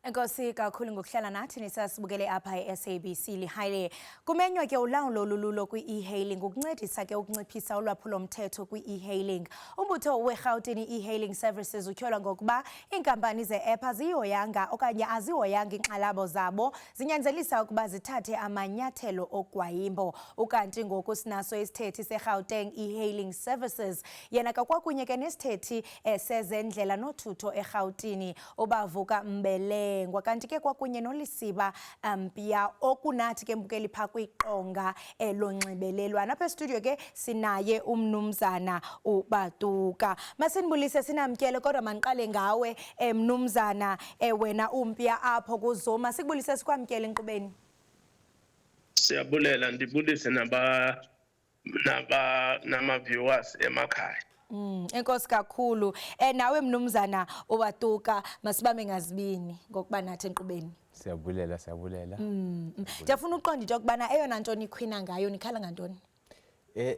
Enkosi kakhulu ngokuhlala nathi nisasibukele apha e-SABC lihayle. Kumenywa ke ulawulo olululo kwi-e-hailing ukuncedisa ke ukunciphisa ulwaphulo-mthetho kwi-e-hailing. Umbutho we-Gauteng e-hailing services utyhola ngokuba iinkampani ze-app azihoyanga okanye azihoyanga inkxalabo zabo zinyanzelisa ukuba zithathe amanyathelo ogwayimbo. Ukanti ngoku sinaso isithethi se-Gauteng e-hailing services yena kakwakunye ke nesithethi sezendlela nothutho eRhawutini ubavuka Mbele kanti ke kwakunye noLisiba Mpia okunathi ke mbukeli pha kwiqonga lonxibelelwano. Apha estudio ke sinaye umnumzana uBatuka. Masinibulise sinamkele kodwa maniqale ngawe mnumzana wena uMpia apho kuZuma. Sikubulise sikwamkele enkqubeni. Siyabulela ndibulise nama-viewers emakhaya. Enkosi kakhulu. Nawe mnumzana uBatuka masibambe ngazibini ngokuba nathi enkqubeni. Siyabulela. Ndiyafuna uqonda into yokubana eyona nto nikhwina ngayo nikhala ngantoni?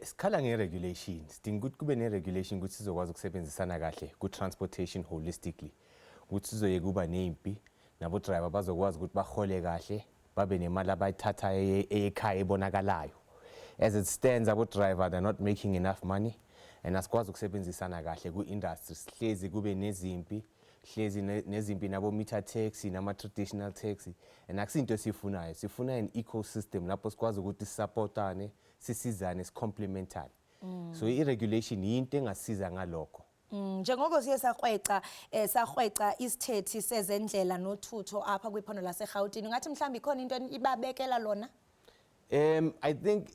Sikhala nge-regulations. Sidinga ukuthi kube ne-regulation ukuthi sizokwazi ukusebenzisana kahle ku-transportation holistically. Ukuthi sizoyeka kuba nempi nabo-driver bazokwazi ukuthi bahole kahle babe nemali abayithatha ekhaya ebonakalayo. As it stands, abo-driver they're not making enough money. And asikwazi ukusebenzisana kahle ku-industry sihlezi kube nezimpi hlezi nezimpi nabo meter taxi nama traditional taxi and akusinto sifunayo sifuna an ecosystem lapho sikwazi ukuthi sisupportane sisizane sicomplementane so i-regulation yinto engasiza ngalokho. Njengoko siye sahweca isithethi sezendlela nothutho apha kwiphondo laseRhawutini ngathi mhlawumbi ikhona into ibabekela lona? I think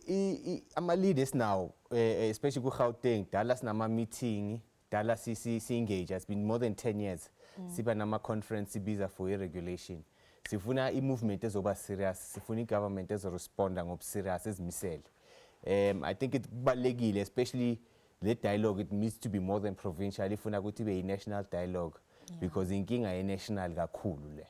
ama-leaders now, especially ku-Gauteng, dala sinama-meeting, dala si-engage. It's been more than 10 years. Siba nama-conference sibiza for i-regulation. Sifuna i-movement ezoba serious, sifuna i-government ezoresponda ngobu-serious ezimisele. I think kubalulekile, especially the dialogue, it needs to be more than provincial. Ifuna ukuthi ibe i-national dialogue because inkinga ye-national kakhulu le.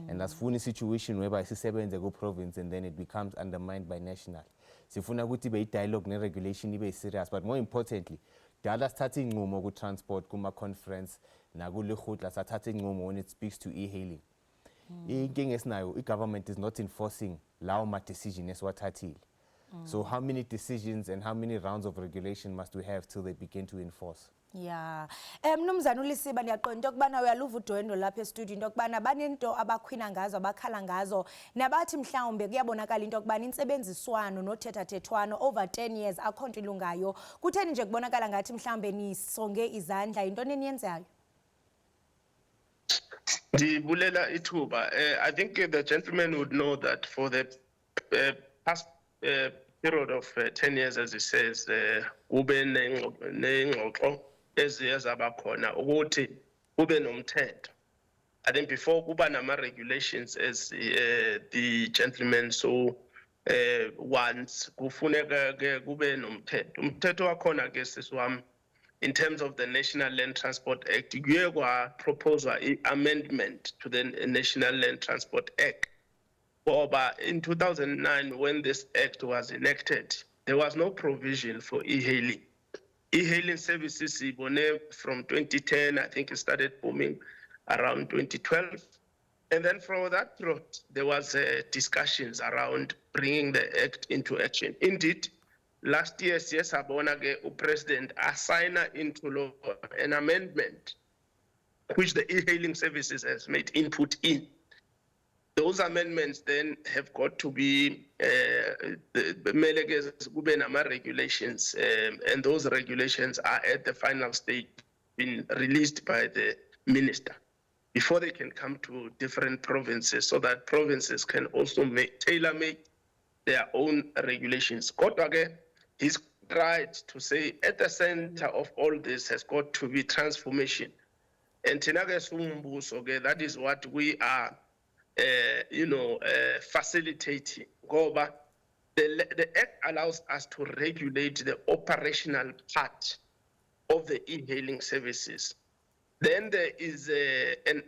And asifuna i-situation whereby sisebenze ku-province and then it becomes undermined by national. Sifuna ukuthi ibe i-dialogue ne-regulation ibe serious, but more importantly, dala sithathe inqumo ku-transport, kuma-conference, nakulihutla sathathe inqumo when it speaks to e-hailing. Inkinga esinayo, i-government is not enforcing lawo ma-decision esiwathathile. So how many decisions and how many rounds of regulation must we have till they begin to enforce? Yeah. Mnumzana uLisiba ndiyaqonda into yokubana uyaluva udwendo lapha estudio into yokubana banento abakhwina ngazo abakhala ngazo nabathi mhlawumbe kuyabonakala into yokubana intsebenziswano nothethathethwano over 10 years akho nto ilungayo. Kutheni nje kubonakala ngathi mhlawumbe nisonge izandla into eniyenzayo? Ndibulela ithuba. I think the gentleman would know that for the past period of 10 years, as he says, ube nengxoxo eziye zabakhona ukuthi kube nomthetho. I think before kuba nama-regulations as the gentleman so wants, kufuneka ke kube nomthetho. Umthetho wakhona ke sisiwami in terms of the National Land Transport Act, kuye kwaproposwa i-amendment to the National Land Transport Act. But in 2009, when this act was enacted, there was no provision for e-hailing. E-hailing services from 2010, I think it started booming around 2012. And then from that period, there was discussions around bringing the act into action. Indeed, last year, Abonage, President assigned into law an amendment which the e-hailing services has made input in. Those amendments then have got to be regulations, and those regulations are at the final stage, being released by the minister before they can come to different provinces, so that provinces can also tailor-make their own regulations. Kodwa he's right to say at the center of all this has got to be transformation. And that is what we are facilitating. The act allows us to regulate the operational part of the e-hailing services. Then there is an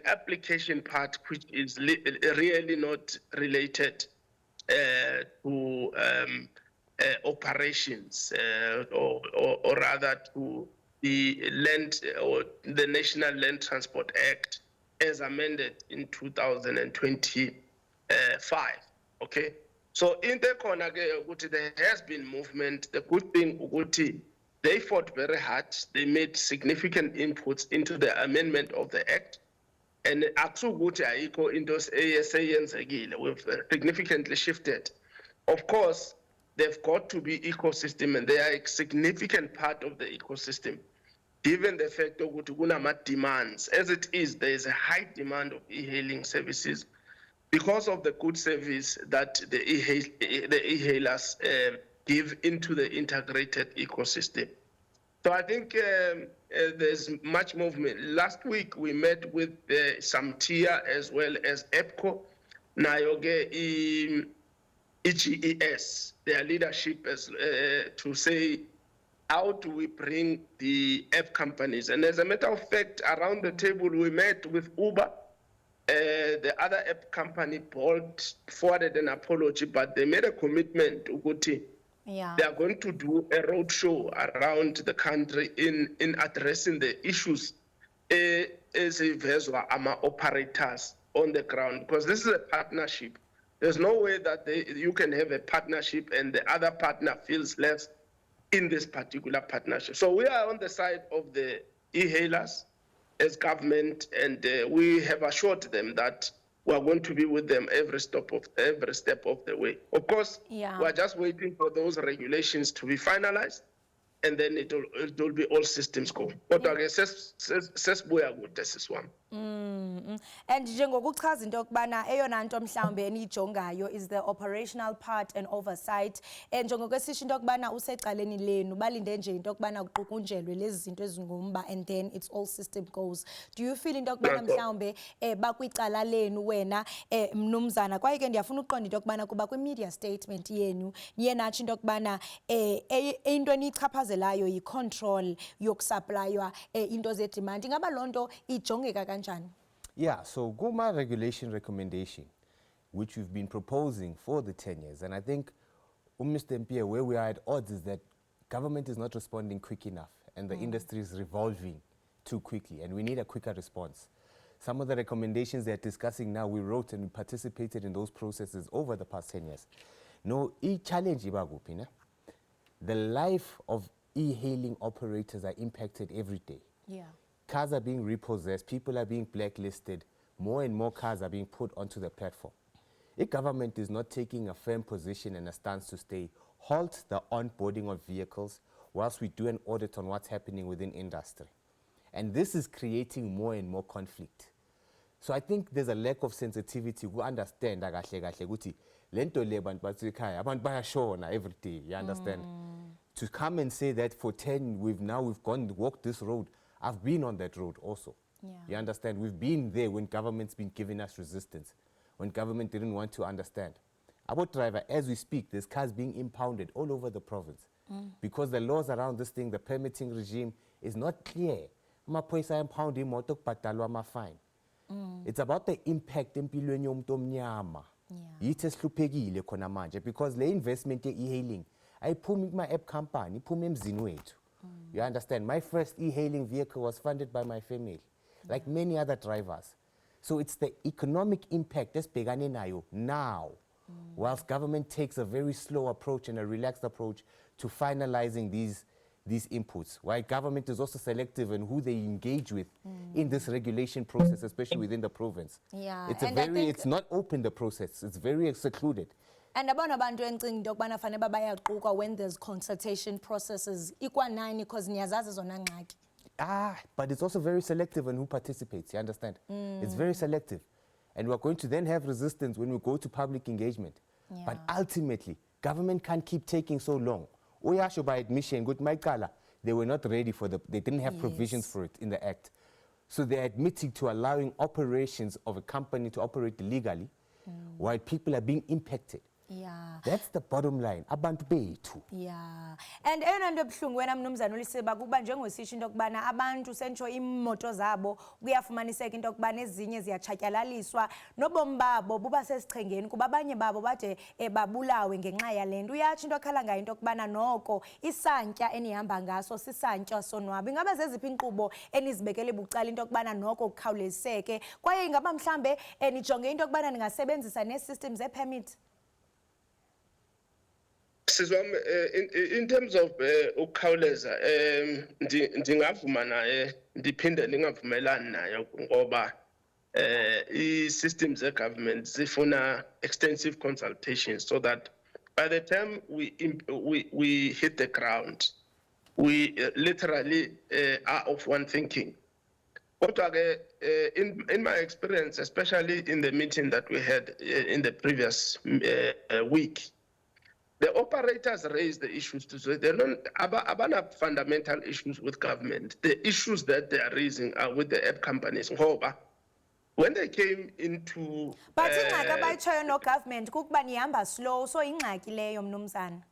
application part which is really not related to operations or rather to the land or the National Land Transport Act. as amended in 2025. Okay. So in the corner, there has been movement. The good thing, Uguti, they fought very hard. They made significant inputs into the amendment of the act. And akusukuthi ayikho into eseyenzekile. We've significantly shifted. Of course, they've got to be ecosystem, and they are a significant part of the ecosystem. Given the fact of kunama demands, as it is, there is a high demand of e-hailing services because of the good service that the e-hailers give into the integrated ecosystem. So I think there's much movement. Last week we met with SAMTIA as well as EPCO, Nayoge, EGES, their leadership as to say, how do we bring the app companies? And as a matter of fact, around the table we met with Uber. The other app company, Bolt, forwarded an apology, but they made a commitment to Uguti. Yeah. They are going to do a roadshow around the country in addressing the issues as operators on the ground, because this is a partnership. There's no way that you can have a partnership and the other partner feels less in this particular partnership. So we are on the side of the e-hailers as government, and we have assured them that we are going to be with them every step of the way. Of course, Yeah. we are just waiting for those regulations to be finalized, and then it will be all systems go. Kodwa ke sesibuya kude sisiwami. And njengokuchaza into yokubana eyona nto mhlawumbe eniyijongayo is the operational part and oversight. Njengokwesisho into yokubana usecaleni lenu balinde nje into yokubana kuqukunjelwe lezi zinto ezingumba and then it's all system goes. Do you feel into yokubana mhlawumbe bakwicala lenu wena mnumzana kwaye ke ndiyafuna uqonda into yokubana kuba kwi-media statement yenu niye natsho into yokubana into eniyichaphazelayo yi-control yokusaplaywa into ze-demand. Ingaba loo nto ijongeka kanjani? Yeah, so Guma regulation recommendation, which we've been proposing for the 10 years, and I think, Mr. Mpia, where we are at odds is that government is not responding quick enough, and the industry is revolving too quickly, and we need a quicker response. Some of the recommendations they're discussing now, we wrote and we participated in those processes over the past 10 years. No, challenge ibagupina. The life of e-hailing operators are impacted every day. Yeah. Cars are being repossessed, people are being blacklisted, more and more cars are being put onto the platform. If government is not taking a firm position and a stance to stay, halt the onboarding of vehicles whilst we do an audit on what's happening within industry. And this is creating more and more conflict. So I think there's a lack of sensitivity to understand ukuthi lento le bantu basekhaya abantu bayashona every day, you understand? To come and say that for 10 we've walked this road. I've been on that road also. Yeah. You understand? We've been there when government's been giving us resistance, when government didn't want to understand. About driver, as we speak, there's cars being impounded all over the province because the laws around this thing, the permitting regime is not clear. Amaphoyisa impound imoto kubhadalwa ama-fine. It's about the impact empilweni yomuntu omnyama. Yithi esihluphekile khona manje because le investment ye-e-hailing ayiphumi kuma-app company, iphuma emzini wethu. You understand? My first e-hailing vehicle was funded by my family, like many other drivers. So it's the economic impact esibhekane nayo now, whilst government takes a very slow approach and a relaxed approach to finalizing these inputs. While government is also selective in who they engage with in this regulation process, especially within the province. Yeah, It's not open, the process. It's very secluded. And abona abantu encinga into yokubana fanele bayaqukwa when there's consultation processes ikwanani because niyazazi zona ngxaki. But it's also very selective on who participates, you understand? It's very selective. And we're going to then have resistance when we go to public engagement. Yeah. But ultimately, government can't keep taking so long. Oyasho by admission, good Maikala, they were not ready they didn't have provisions for it in the act. So they're admitting to allowing operations of a company to operate illegally while people are being impacted. Yeah. That's the bottom line. Abantu bethu. Yeah. And eyona nto ebuhlungu wena mnumzana uLisiba kuba njengosisho into yokubana abantu sentsho imoto zabo kuyafumaniseka into yokubana ezinye ziyatshatyalaliswa nobomi babo buba sesichengeni kuba abanye babo bade babulawe ngenxa yale nto. Uyatsho into akhala ngayo into yokubana noko isantya enihamba ngaso sisantya sonwabo. Ingaba zeziphi inkqubo enizibekele bucala into yokubana noko kukhawuleziseke kwaye ingaba mhlambe nijonge into yokubana ningasebenzisa nee-system ze-permit? In terms of ukukhawuleza ndingavuma naye ndiphinde ndingavumelani naye ngoba i-systems government zifuna extensive consultations so that by the time we hit the ground we literally are of one thinking. Kodwa ke in my experience, especially in the meeting that we had in the previous week, the operators raised the issues to say they don't have fundamental issues with government. The issues that they are raising are with the app companies. Ngoba when they came into But ingxaki abayitshoyo no government kukuba nihamba slow, so ingxaki leyo mnumzana.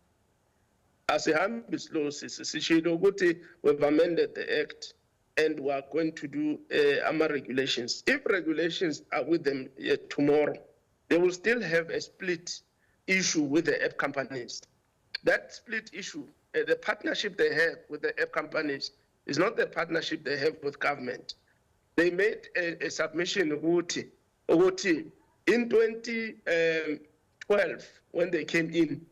asihambi slow sishilo ukuthi we've amended the act and we are going to do regulations. If regulations are with them tomorrow, they will still have a split issue with the app companies. That split issue, the partnership they have with the app companies is not the partnership they have with government. They made a submission in 2012 when they came in,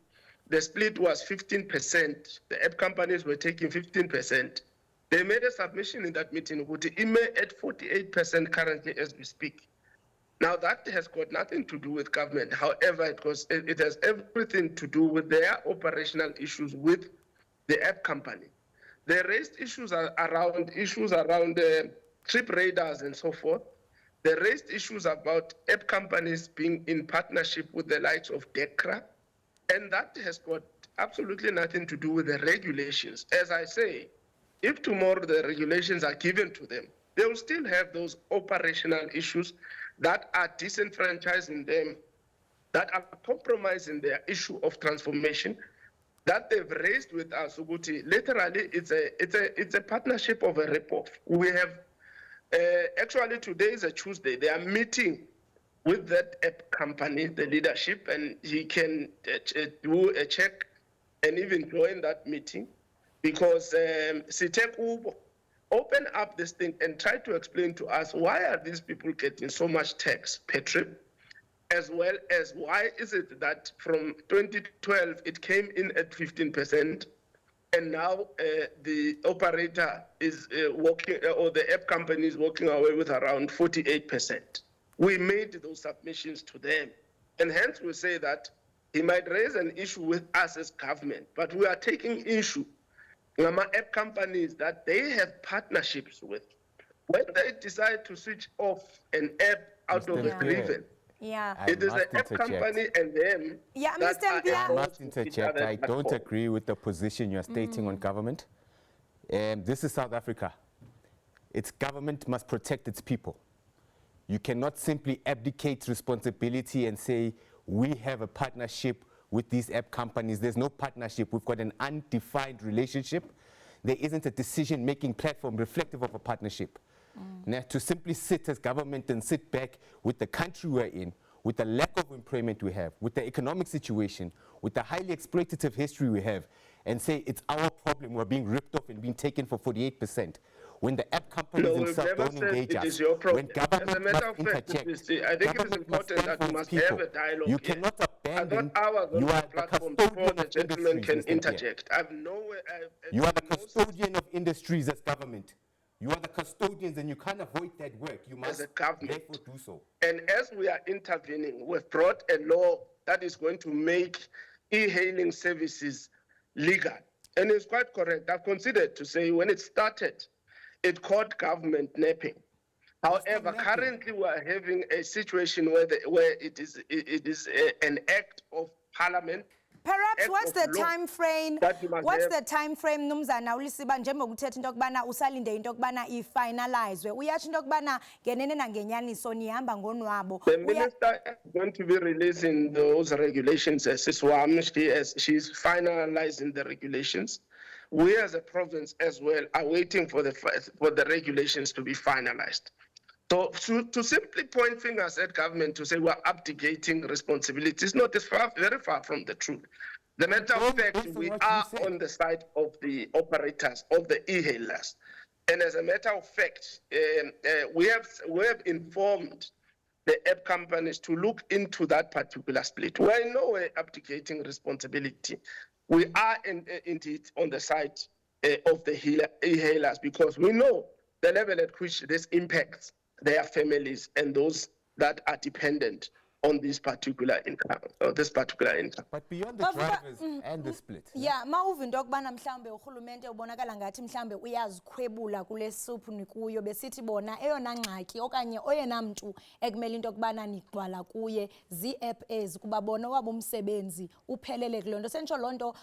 the split was 15%. The app companies were taking 15%. They made a submission in that meeting at 48% currently as we speak. Now that has got nothing to do with government. However, it has everything to do with their operational issues with the app company. They raised issues around trip radars and so forth. They raised issues about app companies being in partnership with the likes of DECRA, and that has got absolutely nothing to do with the regulations. As I say, if tomorrow the regulations are given to them, they will still have those operational issues that are disenfranchising them, that are compromising their issue of transformation, that they've raised with us. Literally, it's a partnership of a rip-off. We have, actually today is a Tuesday, they are meeting with that app company, the leadership, and he can do a check and even join that meeting because Sitec Ubo, open up this thing and try to explain to us why are these people getting so much tax per trip, as well as why is it that from 2012 it came in at 15% and now the operator is walking, or the app company is walking away with around 48%. We made those submissions to them, and hence we say that he might raise an issue with us as government, but we are taking issue app companies that they have partnerships with. When they decide to switch off an app out of a driven, it is the app company and them. Yeah, that Mr. are Mpia. I must interject. I don't platform. agree with the position you are stating on government. This is South Africa. Its government must protect its people. You cannot simply abdicate responsibility and say, we have a partnership with these app companies. There's no partnership. We've got an undefined relationship. There isn't a decision-making platform reflective of a partnership. Now, to simply sit as government and sit back with the country we're in, with the lack of employment we have, with the economic situation, with the highly exploitative history we have, and say it's our problem, we're being ripped off and being taken for 48%. When the app companies No, we've themselves never don't said engage it us, is your problem. when government As a matter must of fact, interject, I think it is government must important stand that for we its must people. have a dialogue You here. cannot I abandon. thought I was on You the are the platform before custodian the of gentleman can industries, Mr. Mpia. interject. I've nowhere. You are the custodian of industries as government. You are the custodians, and you can't avoid that work. You must a government. therefore do so. And as we are intervening, we've brought a law that is going to make e-hailing services legal. And it's quite correct. I've considered to say when it started, it caught government napping. However, napping. currently we are having a situation where it is an act of parliament Perhaps act what's of the law time frame? that you must What's have. the time frame Mnumzana uLisiba njengokuthetha into yokubana usalinde into yokubana ifinalizwe. Uyatsho into yokubana ngenene nangenyaniso nihamba ngonwabo. The minister is going to be releasing those regulations as SISWAM. She's finalizing the regulations. We as a province as well are waiting for the regulations to be finalized. So to simply point fingers at government to say we're abdicating responsibility is not very far from the truth. The matter of fact, based on we what you are said. on the side of the operators, of the e-hailers. And as a matter of fact, we have informed the app companies to look into that particular split. We're in no way abdicating responsibility. We are indeed on the side of the e-hailers because we know the level at which this impacts their families and those that are dependent on this particular income. But beyond the Bavuka- drivers and the split. Yeah, mawuva into yokubana mhlawumbe urhulumente ubonakala ngathi mhlawumbe uyazikhwebula kule suphu nikuyo besithi bona eyona ngxaki okanye oyena mntu ekumele into yokubana nigcwala kuye zii-app ezi kuba bona owabo umsebenzi uphelele kuloo nto. Sentsho loo nto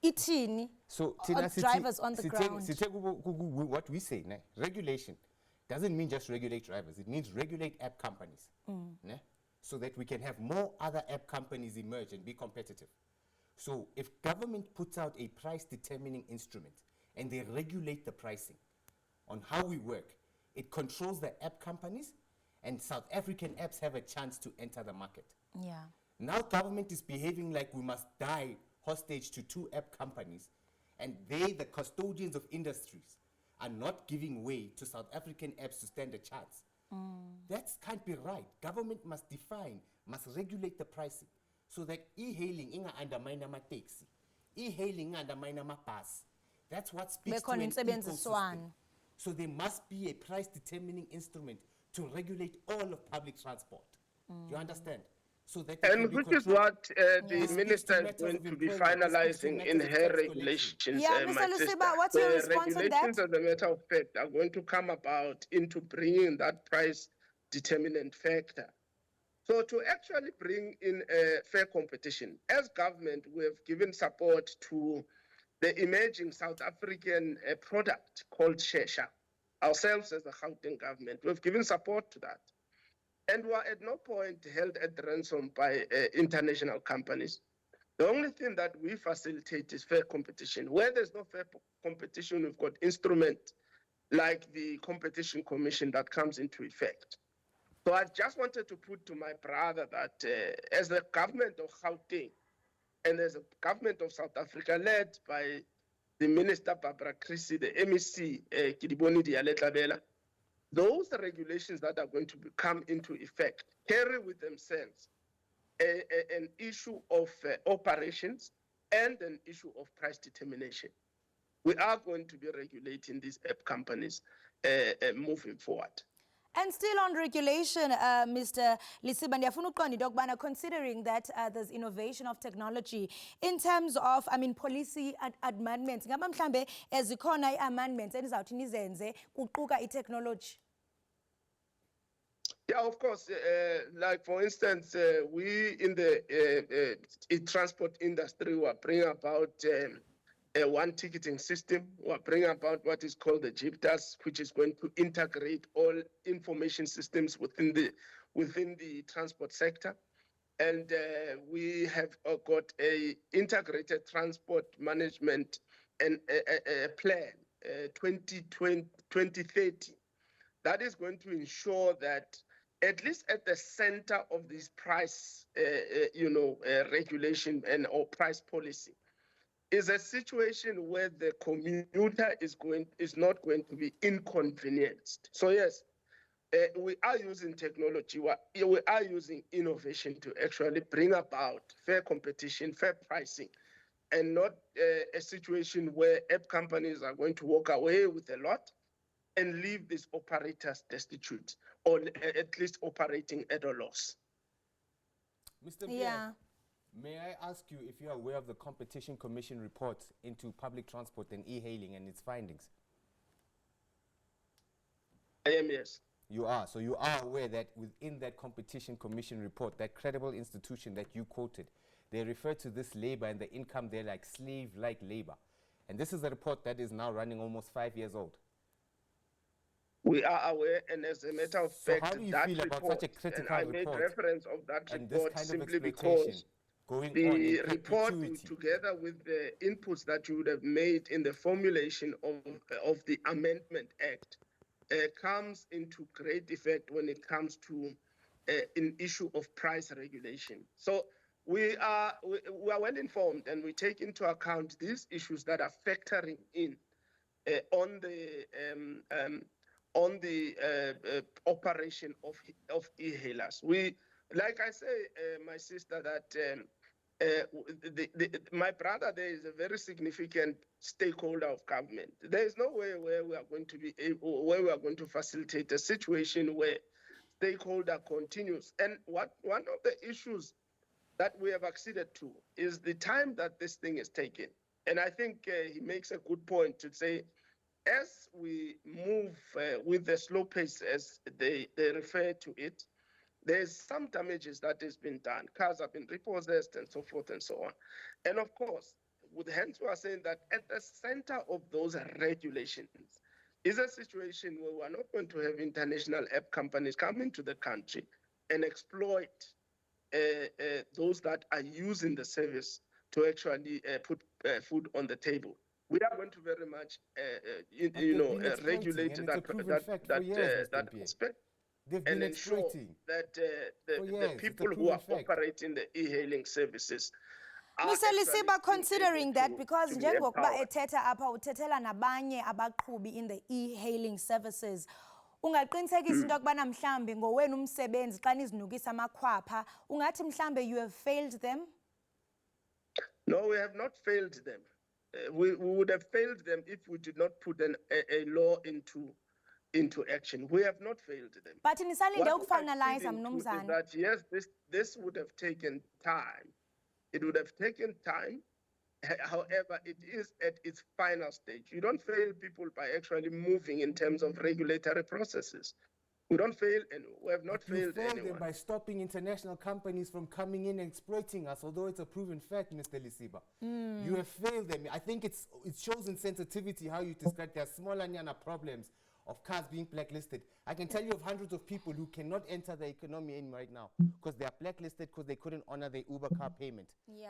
ithini So Tina, drivers on the ground? what we say, ne? Regulation doesn't mean just regulate drivers. It means regulate app companies, ne? So that we can have more other app companies emerge and be competitive. So if government puts out a price determining instrument and they regulate the pricing on how we work, it controls the app companies and South African apps have a chance to enter the market. Yeah. Now government is behaving like we must die hostage to two app companies, and they, the custodians of industries, are not giving way to South African apps to stand a chance. That can't be right. Government must define, must regulate the pricing so that e-hailing inga undermine ama-taxi, e-hailing inga undermine ama-bus. That's what speaks to Bekhona an intsebenziswano. ecosystem. So there must be a price determining instrument to regulate all of public transport. Do you understand? So that it can And be which is controlled. what the This speaks to minister is matters going of to be employment. This speaks to finalizing matters in of her tax collection. regulations, Yeah, my Mr. sister. Lusiba, what's your The response on that? regulations, as a matter of fact, are going to come about into bringing that price determinant factor. So to actually bring in a fair competition, as government, we have given support to the emerging South African product called Shesha. Ourselves as the Gauteng government, we've given support to that. And we are at no point held at ransom by international companies. The only thing that we facilitate is fair competition. Where there's no fair competition, we've got instruments like the Competition Commission that comes into effect. So I just wanted to put to my brother that as the government of Gauteng and as a government of South Africa led by the Minister Barbara Creecy, the MEC Kidiboni Dialetlabela, those regulations that are going to come into effect carry with themselves an issue of operations and an issue of price determination. We are going to be regulating these app companies moving forward. And still on regulation, Mr. Lisiba, ndiyafuna ukuqonda into yokubana considering that there's innovation of technology in terms of, policy amendments, ngaba mhlambe zikhona i-amendments enizawuthi nizenze kuquka i-technology? Yeah, of course. Like for instance, we in the transport industry were bringing about a one ticketing system. We're bringing about what is called the JIPTAS, which is going to integrate all information systems within the transport sector. And we have got a integrated transport management and a plan 2030 that is going to ensure that at least at the center of this price, regulation and or price policy, is a situation where the commuter is not going to be inconvenienced. So yes, we are using technology, we are using innovation to actually bring about fair competition, fair pricing, and not a situation where app companies are going to walk away with a lot and leave these operators destitute or at least operating at a loss. Mr. Yeah. May I ask you if you are aware of the Competition Commission report into public transport and e-hailing and its findings? I am, yes. You are. So you are aware that within that Competition Commission report, that credible institution that you quoted, they refer to this labor and the income there like slave-like labor. And this is a report that is now running almost 5 years old. We are aware, and as a matter of So fact, how do you that feel about report, such a critical and I made report reference of that and this report kind of simply exploitation because going on the in report, perpetuity? together with the inputs that you would have made in the formulation of the Amendment Act, comes into great effect when it comes to an issue of price regulation. So we are well informed, and we take into account these issues that are factoring in on the operation of e-hailers. We, like I say, my sister, that my brother there is a very significant stakeholder of government. There is no way where we are going to be able, where we are going to facilitate a situation where stakeholder continues. And one of the issues that we have acceded to is the time that this thing is taken. And I think he makes a good point to say, as we move with the slow pace, as they refer to it, there's some damages that has been done. Cars have been repossessed and so forth and so on. And of course, hence we are saying that at the center of those regulations is a situation where we're not going to have international app companies come into the country and exploit those that are using the service to actually put food on the table. We are going to very much, regulate that aspect. They've been And ensure exploiting. that the people who are operating the e-hailing services are Mr. actually Lisiba, being considering able that, to because be njengokuba empowered. ethetha apha uthethela nabanye abaqhubi in the e-hailing services, ungaqinisekisa into yokubana mhlambi ngowenu umsebenzi xa nizinukisa amakhwapha, ungathi mhlambe you have failed them? No, we have not failed them. We would have failed them if we did not put a law into action. We have not failed them. But nisalinde What we are ukufinalize conceding to is mnumzana. that yes, this would have taken time. It would have taken time. However, it is at its final stage. You don't fail people by actually moving in terms of regulatory processes. We don't fail, and we have not You failed failed them anyone. by stopping international companies from coming in and exploiting us, although it's a proven fact, Mr. Lisiba. You have failed them. I think it shows in sensitivity how you describe their small anyana problems of cars being blacklisted. I can tell you of hundreds of people who cannot enter the economy in right now because they are blacklisted because they couldn't honor their Uber car payment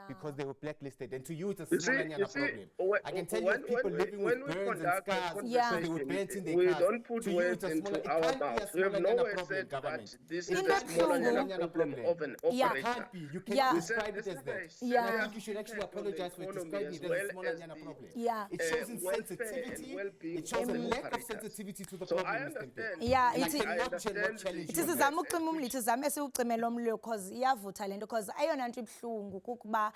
because they were blacklisted. And to you, it's a You small see, anyana problem. I can tell you when- of people when living when with we burns and conduct a scars Yeah. because they were burnt in their we cars. don't put To you, words it's a small, into it our can't be a mouths. We small have anyana nowhere problem, said government. that this It is a can't be small a anyana problem of an Yeah. It operator. can't be. You Yeah. cannot We describe This it as is that. a And Yeah. I think you should actually impact on the apologize for economy describing as it as a well small as anyana the, problem. Yeah. It shows in welfare and sensitivity. well-being It shows a of lack of operators. sensitivity to the So I problem, Mr. understand. Yeah, I it- cannot understand challenge Ithi you on sizama that. ucima umlilo, sizame siwucimela umlilo because iyavutha lento, because eyona nto ibuhlungu kukuba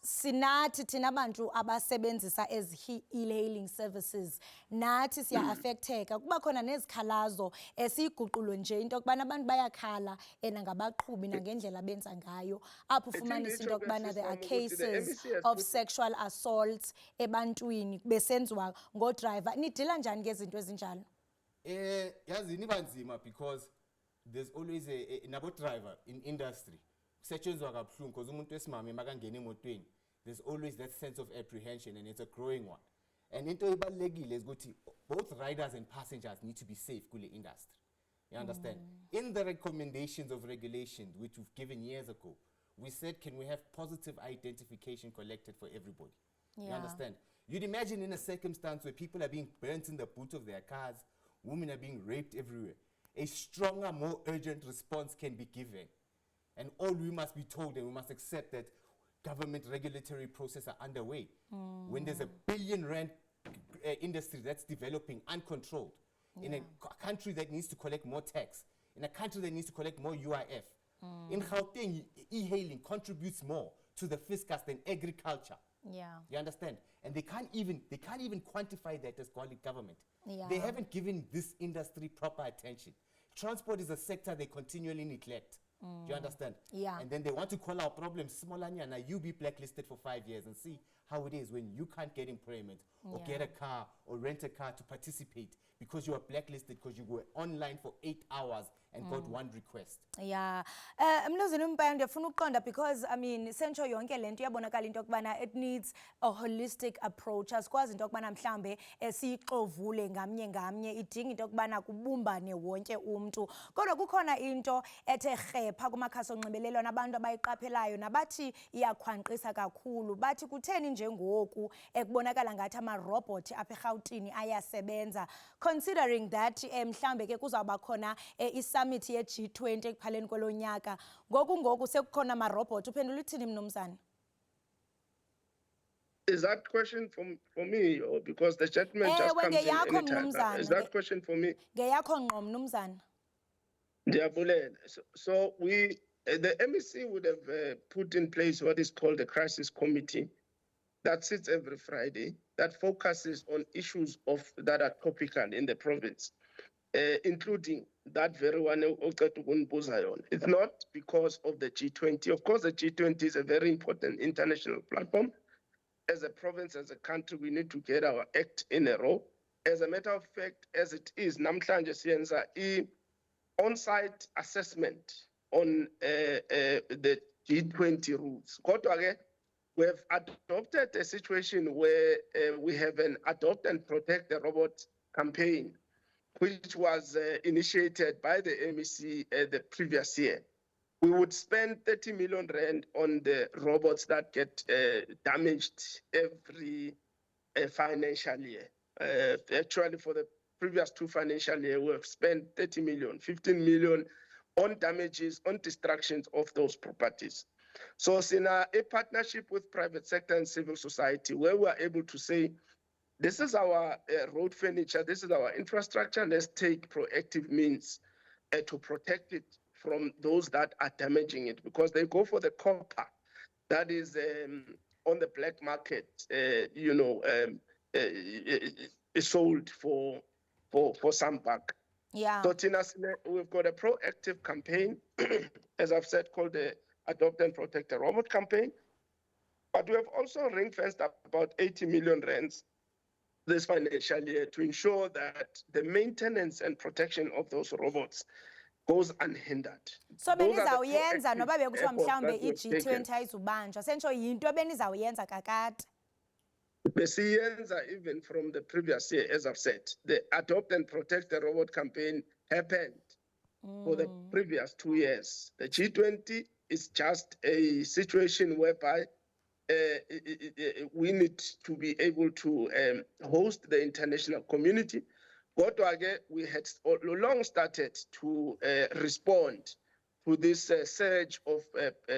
sinathi thina bantu abasebenzisa ezi e-hailing services nathi siya-affecteka. Kuba khona nezikhalazo esiyiguqulo nje into yokubana abantu bayakhala ngabaqhubi nangendlela benza ngayo, apho ufumanisa into yokubana there are cases of sexual assault ebantwini besenziwa ngodrayiva. Nidila njani ngezinto ezinjalo? Yazini iba nzima because there's always nabo driver in industry kusetshenzwa kabuhlungu because umuntu wesimame makangena emotweni, there's always that sense of apprehension, and it's a growing one. And into ibalulekile is ukuthi both riders and passengers need to be safe kule industry. You understand? In the recommendations of regulations which we've given years ago, we said, can we have positive identification collected for everybody? You Yeah. understand? You'd imagine in a circumstance where people are being burnt in the boot of their cars, women are being raped everywhere, a stronger, more urgent response can be given. And all we must be told, and we must accept that government regulatory processes are underway. When there's a billion rand industry that's developing uncontrolled, in a country that needs to collect more tax, in a country that needs to collect more UIF, in Gauteng, e-hailing contributes more to the fiscus than agriculture. Yeah. You understand? And they can't even quantify that as government. Yeah. They haven't given this industry proper attention. Transport is a sector they continually neglect. Do you understand? Yeah. And then they want to call our problem Smolanyana, you be blacklisted for 5 years and see how it is when you can't get employment or get a car or rent a car to participate because you were blacklisted because you were online for 8 hours and got one request. Yeah. Mnumzane Mpaya ndiyafuna ukuqonda because I mean sentsho yonke lento iyabonakala into yokubana it needs a holistic approach. Asikwazi into yokubana mhlambe siyixovule ngamnye idinga into yokubana kubumbane wonke umuntu. Kodwa kukhona into ethe rhepha kumakhasi onxibelelwano abantu abayiqaphelayo nabathi iyakhwanqisa kakhulu. Bathi kutheni njengoku ekubonakala ngathi ama-robot apha eRhawutini ayasebenza, considering that mhlambe ke kuzawuba khona summit ye G20 ekuphaleni kolonyaka. Ngoku sekukhona ama-robot. Uphendula uthini mnumzane? Is that question for me, or because the gentleman just comes in anytime? Is that question for me? Ngeyakho ngqo mnumzane. Ndiyabulela. So we, the MEC would have put in place what is called the crisis committee that sits every Friday that focuses on issues that are topical in the province, including that very one. It's not because of the G20. Of course, the G20 is a very important international platform. As a province, as a country, we need to get our act in a row. As a matter of fact, as it is, namhlanje siyenza on-site assessment on the G20 rules. Kodwa ke, we have adopted a situation where we have an Adopt and Protect the Robot campaign, which was initiated by the MEC the previous year. We would spend 30 million rand on the robots that get damaged every financial year. Actually, for the previous 2 financial years, we have spent 30 million, 15 million on damages, on destructions of those properties. So it's in a partnership with private sector and civil society where we are able to say, this is our road furniture, this is our infrastructure, let's take proactive means to protect it from those that are damaging it, because they go for the copper that is on the black market, is sold for some buck. Yeah. So Tina, we've got a proactive campaign, as I've said, called the Adopt and Protect the Robot campaign. But we have also ring-fenced about 80 million rands this financial year to ensure that the maintenance and protection of those robots goes unhindered. So benizawuyenza noba bekuthiwa mhlawumbe i-G20 ayizubanjwa, sentsho yinto benizawuyenza kakade. Besiyenza even from the previous year, as I've said, the Adopt and Protect the Robot campaign happened for the previous 2 years. The G20 is just a situation whereby we need to be able to host the international community. Kodwa ke, we had long started to respond to this surge of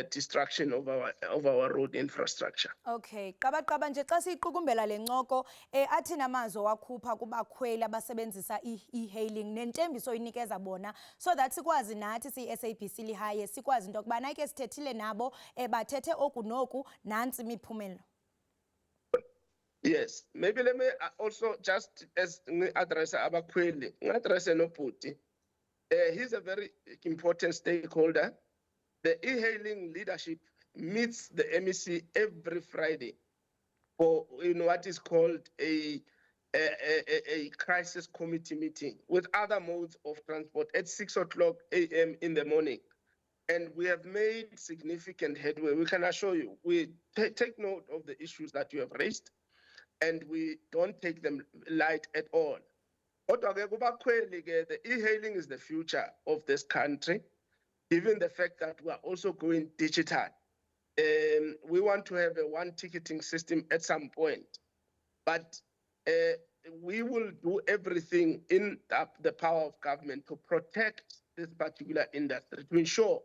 destruction of our road infrastructure. Okay, qaba nje xa siyiqukumbela le ncoko athina amazwi wakhupha kubakhweli abasebenzisa e-hailing nentembiso oyinikeza bona so that sikwazi nathi siyi-SABC Lihaye sikwazi into yokubana ke sithethile nabo bathethe oku noku nantsi imiphumelo. Yes, maybe let me also just as address abakhweli, address nobhuti. He's a very important stakeholder. The e-hailing leadership meets the MEC every Friday for what is called a crisis committee meeting with other modes of transport at 6:00 a.m. in the morning. And we have made significant headway. We can assure you, we take note of the issues that you have raised, and we don't take them light at all. The e-hailing is the future of this country, given the fact that we are also going digital. We want to have a one ticketing system at some point, but we will do everything in the power of government to protect this particular industry, to ensure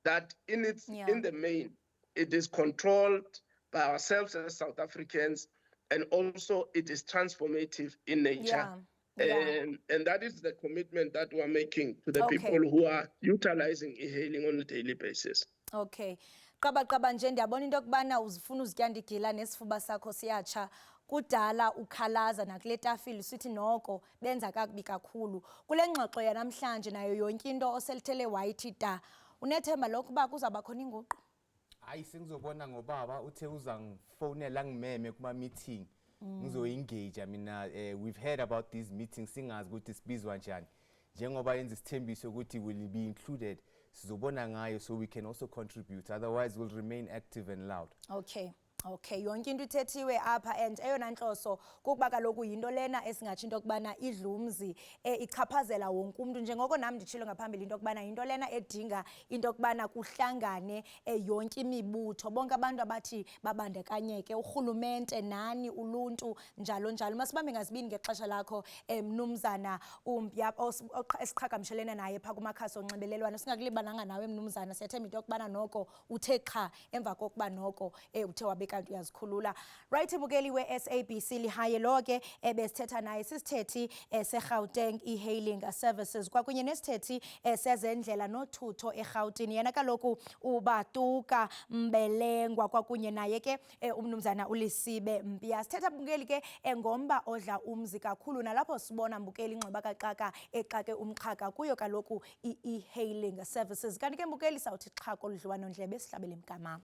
that in the main, it is controlled by ourselves as South Africans, and also it is transformative in nature. Yeah. And that is the commitment that we're making to the people who are utilizing e-hailing on a daily basis. Okay. Qaba nje ndiyabona into yokubana uzifuna uzityandigila nesifuba sakho siyatsha. Kudala ukhalaza nakule tafile sithi noko benza kakubi kakhulu. Kule ngxoxo yanamhlanje nayo yonke into oselithele wayithi ta. Unethemba lokuba kuzaba khona inguqu? Hayi sengizobona ngobaba uthe uzangifonela ngimeme kuma meeting ngizoengage mina we've heard about these meetings singazi ukuthi sibizwa njani njengoba yenza isithembiso ukuthi will be included sizobona ngayo so we can also contribute otherwise we'll remain active and loud. Okay, yonke into ithethiwe apha and eyona nhloso kukuba kaloku yinto lena esingatsho into yokubana idlumzi ichaphazela wonke umuntu njengoko nami nditshilo ngaphambili into yokubana yinto lena edinga into yokubana kuhlangane yonke imibutho bonke abantu abathi babandekanyeke urhulumente nani uluntu njalo njalo. Masibambe ngazibini ngexesha lakho mnumzana uMpya esiqhagamshelene naye pha kumakhasi onxibelelwano singakulibalanga nawe mnumzana siyathemba into yokubana noko uthe qha emva kokuba noko uthe wabeka kanti uyazikhulula. Right, ibukeli we-SABC lihaye lo ke ebesithetha naye sisithethi seGauteng e-hailing services kwakunye nesithethi sezendlela nothutho eGauteng. Yena kaloku uBatuka Mbelengwa kwakunye naye ke umnumzana uLisibe Mpya. Sithetha bukeli ke ngomba odla umzi kakhulu nalapho sibona bukeli inxiba kaxaka exake umxhaka kuyo kaloku e-hailing services. Kanti ke bukeli sawuthi xhako ludliwano ndlebe sihlabele mgama.